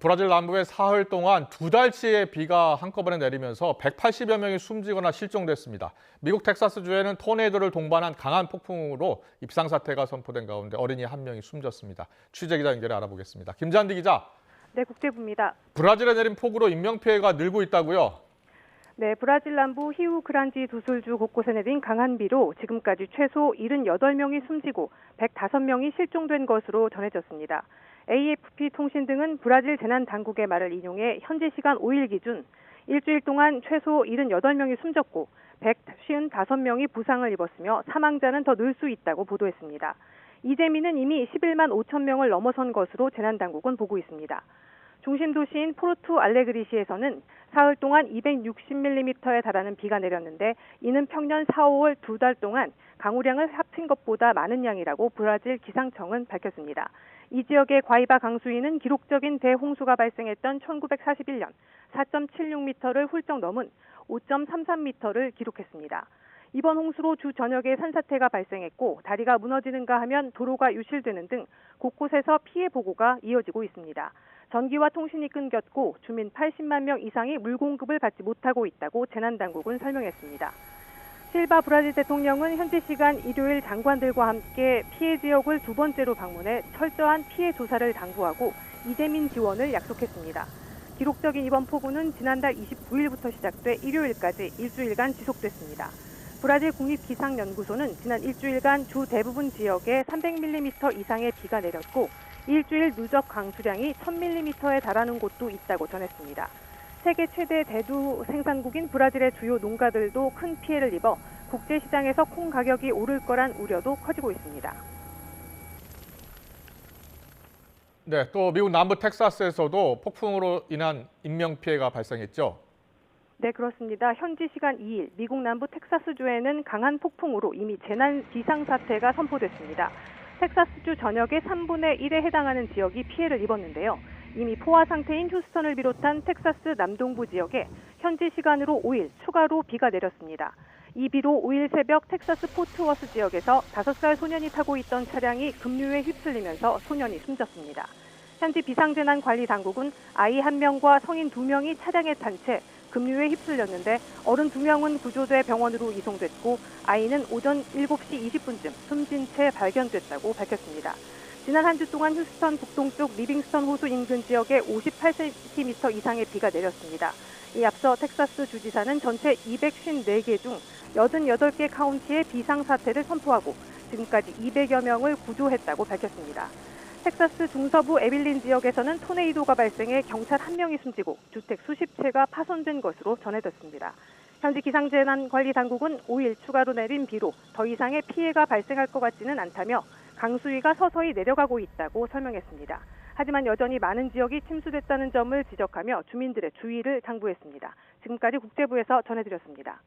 브라질 남부에 사흘 동안 2달치의 비가 한꺼번에 내리면서 180여 명이 숨지거나 실종됐습니다. 미국 텍사스주에는 토네이도를 동반한 강한 폭풍으로 입상사태가 선포된 가운데 어린이 한 명이 숨졌습니다. 취재기자 연결해 알아보겠습니다. 김잔디 기자. 네, 국제부입니다. 브라질에 내린 폭우로 인명피해가 늘고 있다고요? 네, 브라질 남부 히우그란디 두술주 곳곳에 내린 강한 비로 지금까지 최소 78명이 숨지고 105명이 실종된 것으로 전해졌습니다. AFP 통신 등은 브라질 재난당국의 말을 인용해 현지 시간 5일 기준 일주일 동안 최소 78명이 숨졌고 155명이 부상을 입었으며 사망자는 더 늘 수 있다고 보도했습니다. 이 재민은 이미 11만 5천 명을 넘어선 것으로 재난당국은 보고 있습니다. 중심 도시인 포르투 알레그리시에서는 사흘 동안 260mm에 달하는 비가 내렸는데 이는 평년 4, 5월 2달 동안 강우량을 합친 것보다 많은 양이라고 브라질 기상청은 밝혔습니다. 이 지역의 과이바 강수위는 기록적인 대홍수가 발생했던 1941년 4.76m를 훌쩍 넘은 5.33m를 기록했습니다. 이번 홍수로 주 전역에 산사태가 발생했고 다리가 무너지는가 하면 도로가 유실되는 등 곳곳에서 피해 보고가 이어지고 있습니다. 전기와 통신이 끊겼고 주민 80만 명 이상이 물 공급을 받지 못하고 있다고 재난당국은 설명했습니다. 실바 브라질 대통령은 현지 시간 일요일 장관들과 함께 피해 지역을 두 번째로 방문해 철저한 피해 조사를 당부하고 이재민 지원을 약속했습니다. 기록적인 이번 폭우는 지난달 29일부터 시작돼 일요일까지 일주일간 지속됐습니다. 브라질 국립기상연구소는 지난 일주일간 주 대부분 지역에 300mm 이상의 비가 내렸고 일주일 누적 강수량이 1000mm에 달하는 곳도 있다고 전했습니다. 세계 최대 대두 생산국인 브라질의 주요 농가들도 큰 피해를 입어 국제시장에서 콩 가격이 오를 거란 우려도 커지고 있습니다. 네, 또 미국 남부 텍사스에서도 폭풍으로 인한 인명피해가 발생했죠? 네, 그렇습니다. 현지 시간 2일 미국 남부 텍사스주에는 강한 폭풍으로 이미 재난 비상사태가 선포됐습니다. 텍사스주 전역의 3분의 1에 해당하는 지역이 피해를 입었는데요. 이미 포화 상태인 휴스턴을 비롯한 텍사스 남동부 지역에 현지 시간으로 5일 추가로 비가 내렸습니다. 이 비로 5일 새벽 텍사스 포트워스 지역에서 5살 소년이 타고 있던 차량이 급류에 휩쓸리면서 소년이 숨졌습니다. 현지 비상재난관리당국은 아이 1명과 성인 2명이 차량에 탄 채 급류에 휩쓸렸는데 어른 2명은 구조돼 병원으로 이송됐고 아이는 오전 7시 20분쯤 숨진 채 발견됐다고 밝혔습니다. 지난 한 주 동안 휴스턴 북동쪽 리빙스턴 호수 인근 지역에 58cm 이상의 비가 내렸습니다. 이 앞서 텍사스 주지사는 전체 254개 중 88개 카운티의 비상사태를 선포하고 지금까지 200여 명을 구조했다고 밝혔습니다. 텍사스 중서부 에빌린 지역에서는 토네이도가 발생해 경찰 1명이 숨지고 주택 수십 채가 파손된 것으로 전해졌습니다. 현지 기상재난관리당국은 5일 추가로 내린 비로 더 이상의 피해가 발생할 것 같지는 않다며 강수위가 서서히 내려가고 있다고 설명했습니다. 하지만 여전히 많은 지역이 침수됐다는 점을 지적하며 주민들의 주의를 당부했습니다. 지금까지 국제부에서 전해드렸습니다.